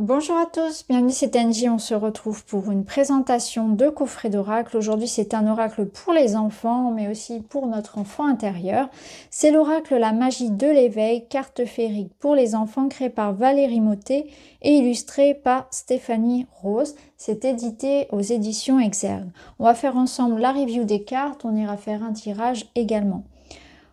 Bonjour à tous, bienvenue, c'est Angie. On se retrouve pour une présentation de coffret d'oracle. Aujourd'hui, c'est un oracle pour les enfants, mais aussi pour notre enfant intérieur. C'est l'oracle La magie de l'éveil, carte féerique pour les enfants, créé par Valérie Mottet et illustré par Stéphanie Rose. C'est édité aux éditions Exergue. On va faire ensemble la review des cartes, on ira faire un tirage également.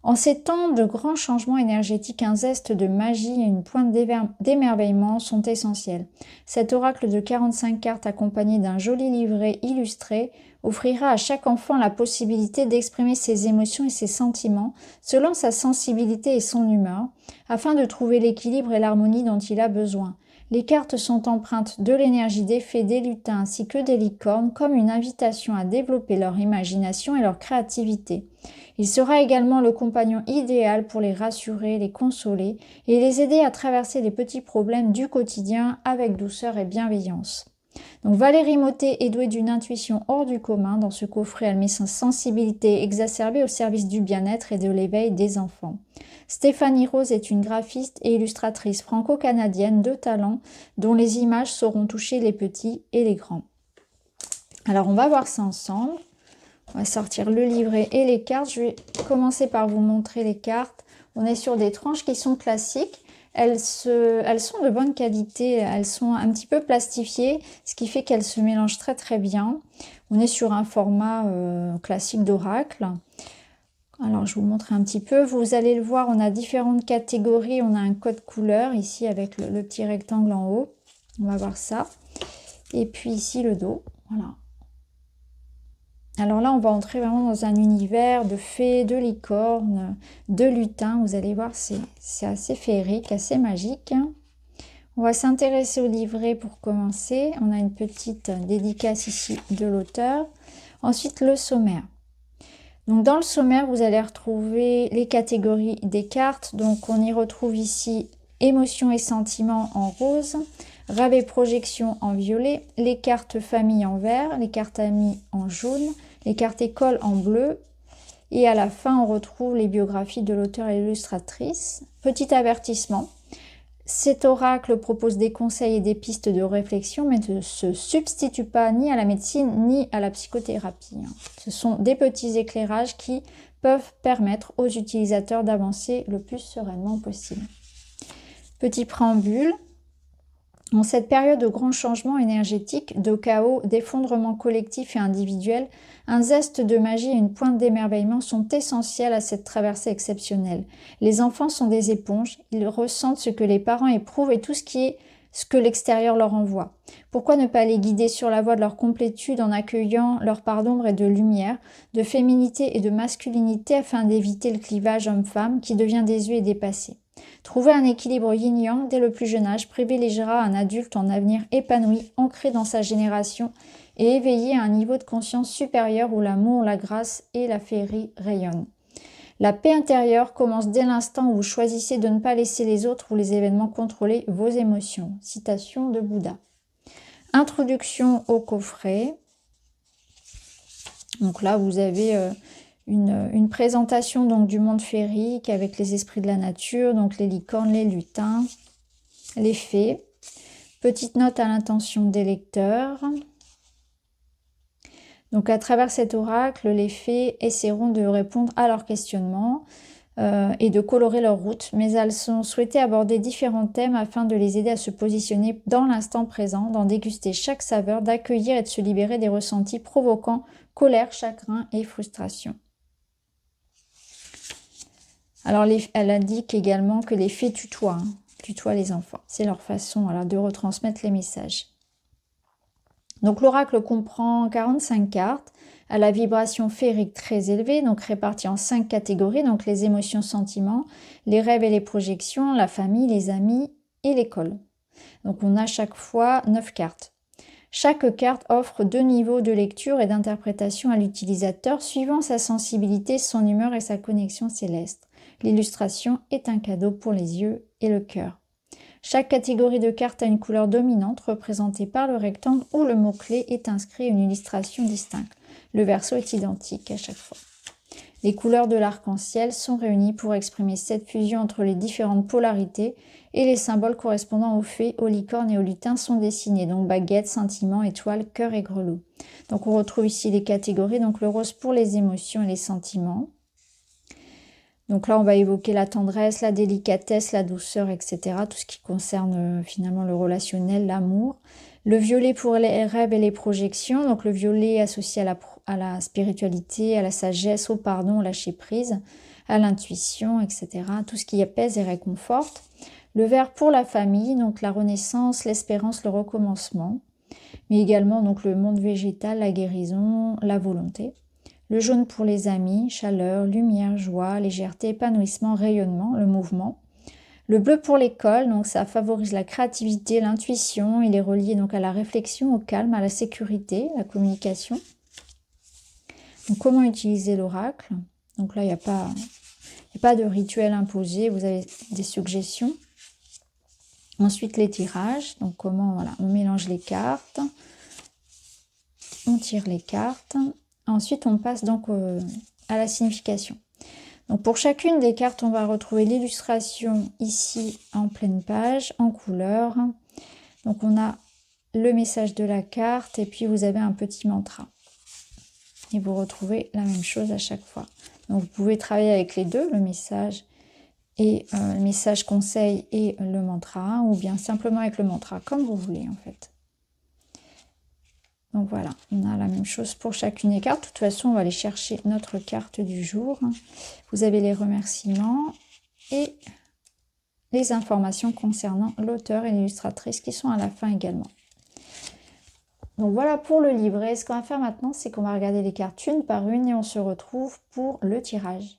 En ces temps de grands changements énergétiques, un zeste de magie et une pointe d'émerveillement sont essentiels. Cet oracle de 45 cartes accompagné d'un joli livret illustré offrira à chaque enfant la possibilité d'exprimer ses émotions et ses sentiments selon sa sensibilité et son humeur, afin de trouver l'équilibre et l'harmonie dont il a besoin. Les cartes sont empreintes de l'énergie des fées, des lutins ainsi que des licornes, comme une invitation à développer leur imagination et leur créativité. Il sera également le compagnon idéal pour les rassurer, les consoler et les aider à traverser les petits problèmes du quotidien avec douceur et bienveillance. Donc Valérie Mottet est douée d'une intuition hors du commun. Dans ce coffret, elle met sa sensibilité exacerbée au service du bien-être et de l'éveil des enfants. Stéphanie Rose est une graphiste et illustratrice franco-canadienne de talent dont les images sauront toucher les petits et les grands. Alors on va voir ça ensemble. On va sortir le livret et les cartes. Je vais commencer par vous montrer les cartes. On est sur des tranches qui sont classiques. Elles sont de bonne qualité. Elles sont un petit peu plastifiées, ce qui fait qu'elles se mélangent très très bien. On est sur un format classique d'oracle. Alors, je vous montre un petit peu. Vous allez le voir, on a différentes catégories. On a un code couleur ici avec le petit rectangle en haut. On va voir ça. Et puis ici, le dos. Voilà. Alors là, on va entrer vraiment dans un univers de fées, de licornes, de lutins. Vous allez voir, c'est assez féerique, assez magique. On va s'intéresser au livret pour commencer. On a une petite dédicace ici de l'auteur. Ensuite, le sommaire. Donc dans le sommaire, vous allez retrouver les catégories des cartes. Donc on y retrouve ici émotions et sentiments en rose, rêve et projection en violet, les cartes famille en vert, les cartes amis en jaune, les cartes école en bleu. Et à la fin, on retrouve les biographies de l'auteur et l'illustratrice. Petit avertissement. Cet oracle propose des conseils et des pistes de réflexion, mais ne se substitue pas ni à la médecine ni à la psychothérapie. Ce sont des petits éclairages qui peuvent permettre aux utilisateurs d'avancer le plus sereinement possible. Petit préambule. En cette période de grands changements énergétiques, de chaos, d'effondrement collectif et individuel, un zeste de magie et une pointe d'émerveillement sont essentiels à cette traversée exceptionnelle. Les enfants sont des éponges, ils ressentent ce que les parents éprouvent et tout ce que l'extérieur leur envoie. Pourquoi ne pas les guider sur la voie de leur complétude en accueillant leur part d'ombre et de lumière, de féminité et de masculinité afin d'éviter le clivage homme-femme qui devient désuet et dépassé. Trouver un équilibre yin-yang dès le plus jeune âge privilégiera un adulte en avenir épanoui, ancré dans sa génération et éveillé à un niveau de conscience supérieur où l'amour, la grâce et la féerie rayonnent. La paix intérieure commence dès l'instant où vous choisissez de ne pas laisser les autres ou les événements contrôler vos émotions. Citation de Bouddha. Introduction au coffret. Donc là, vous avez une présentation donc du monde féerique avec les esprits de la nature, donc les licornes, les lutins, les fées. Petite note à l'intention des lecteurs. Donc à travers cet oracle, les fées essaieront de répondre à leurs questionnements et de colorer leur route, mais elles sont souhaitées aborder différents thèmes afin de les aider à se positionner dans l'instant présent, d'en déguster chaque saveur, d'accueillir et de se libérer des ressentis provoquant colère, chagrin et frustration. Alors, elle indique également que les fées tutoient les enfants. C'est leur façon de retransmettre les messages. Donc, l'oracle comprend 45 cartes à la vibration féerique très élevée, donc réparties en 5 catégories, donc les émotions, sentiments, les rêves et les projections, la famille, les amis et l'école. Donc, on a chaque fois 9 cartes. Chaque carte offre 2 niveaux de lecture et d'interprétation à l'utilisateur suivant sa sensibilité, son humeur et sa connexion céleste. L'illustration est un cadeau pour les yeux et le cœur. Chaque catégorie de cartes a une couleur dominante représentée par le rectangle où le mot-clé est inscrit et une illustration distincte. Le verso est identique à chaque fois. Les couleurs de l'arc-en-ciel sont réunies pour exprimer cette fusion entre les différentes polarités et les symboles correspondant aux fées, aux licornes et aux lutins sont dessinés. Donc baguette, sentiment, étoile, cœur et grelot. Donc on retrouve ici les catégories. Donc le rose pour les émotions et les sentiments. Donc là, on va évoquer la tendresse, la délicatesse, la douceur, etc. Tout ce qui concerne finalement le relationnel, l'amour. Le violet pour les rêves et les projections. Donc le violet associé à la spiritualité, à la sagesse, au pardon, au lâcher prise, à l'intuition, etc. Tout ce qui apaise et réconforte. Le vert pour la famille, donc la renaissance, l'espérance, le recommencement. Mais également donc le monde végétal, la guérison, la volonté. Le jaune pour les amis, chaleur, lumière, joie, légèreté, épanouissement, rayonnement, le mouvement. Le bleu pour l'école, donc ça favorise la créativité, l'intuition, il est relié donc à la réflexion, au calme, à la sécurité, la communication. Donc comment utiliser l'oracle? Donc là, il n'y a pas de rituel imposé, vous avez des suggestions. Ensuite, les tirages, donc comment, voilà, on mélange les cartes, on tire les cartes. Ensuite, on passe donc à la signification. Donc pour chacune des cartes, on va retrouver l'illustration ici en pleine page, en couleur. Donc on a le message de la carte et puis vous avez un petit mantra. Et vous retrouvez la même chose à chaque fois. Donc vous pouvez travailler avec les deux, le message et le message conseil et le mantra, ou bien simplement avec le mantra, comme vous voulez en fait. Donc voilà, on a la même chose pour chacune des cartes. De toute façon, on va aller chercher notre carte du jour. Vous avez les remerciements et les informations concernant l'auteur et l'illustratrice qui sont à la fin également. Donc voilà pour le livret. Ce qu'on va faire maintenant, c'est qu'on va regarder les cartes une par une et on se retrouve pour le tirage.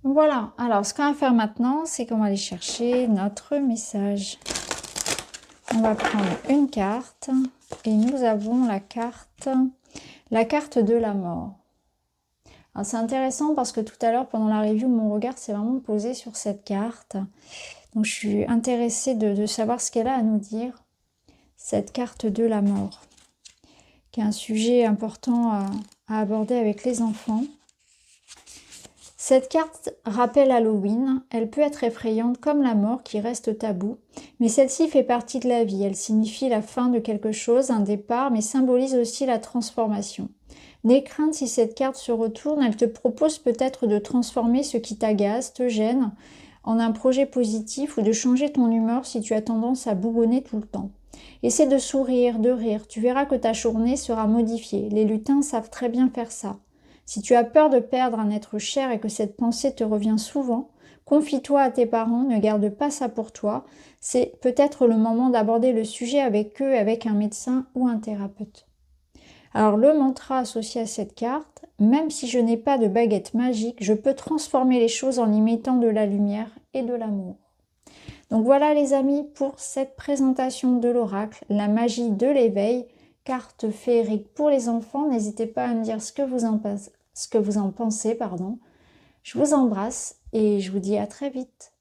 Voilà, alors ce qu'on va faire maintenant, c'est qu'on va aller chercher notre message. On va prendre une carte et nous avons la carte de la mort. Alors c'est intéressant parce que tout à l'heure, pendant la review, mon regard s'est vraiment posé sur cette carte. Donc je suis intéressée de savoir ce qu'elle a à nous dire, cette carte de la mort, qui est un sujet important à aborder avec les enfants. Cette carte rappelle Halloween, elle peut être effrayante comme la mort qui reste tabou, Mais celle-ci fait partie de la vie, elle signifie la fin de quelque chose, un départ, mais symbolise aussi la transformation. N'aie crainte si cette carte se retourne, elle te propose peut-être de transformer ce qui t'agace, te gêne, en un projet positif ou de changer ton humeur si tu as tendance à bougonner tout le temps. Essaie de sourire, de rire, tu verras que ta journée sera modifiée. Les lutins savent très bien faire ça. Si tu as peur de perdre un être cher et que cette pensée te revient souvent, confie-toi à tes parents, ne garde pas ça pour toi. C'est peut-être le moment d'aborder le sujet avec eux, avec un médecin ou un thérapeute. Alors le mantra associé à cette carte, même si je n'ai pas de baguette magique, je peux transformer les choses en y mettant de la lumière et de l'amour. Donc voilà les amis pour cette présentation de l'oracle, la magie de l'éveil, carte féerique pour les enfants. N'hésitez pas à me dire ce que vous en pensez. Je vous embrasse et je vous dis à très vite.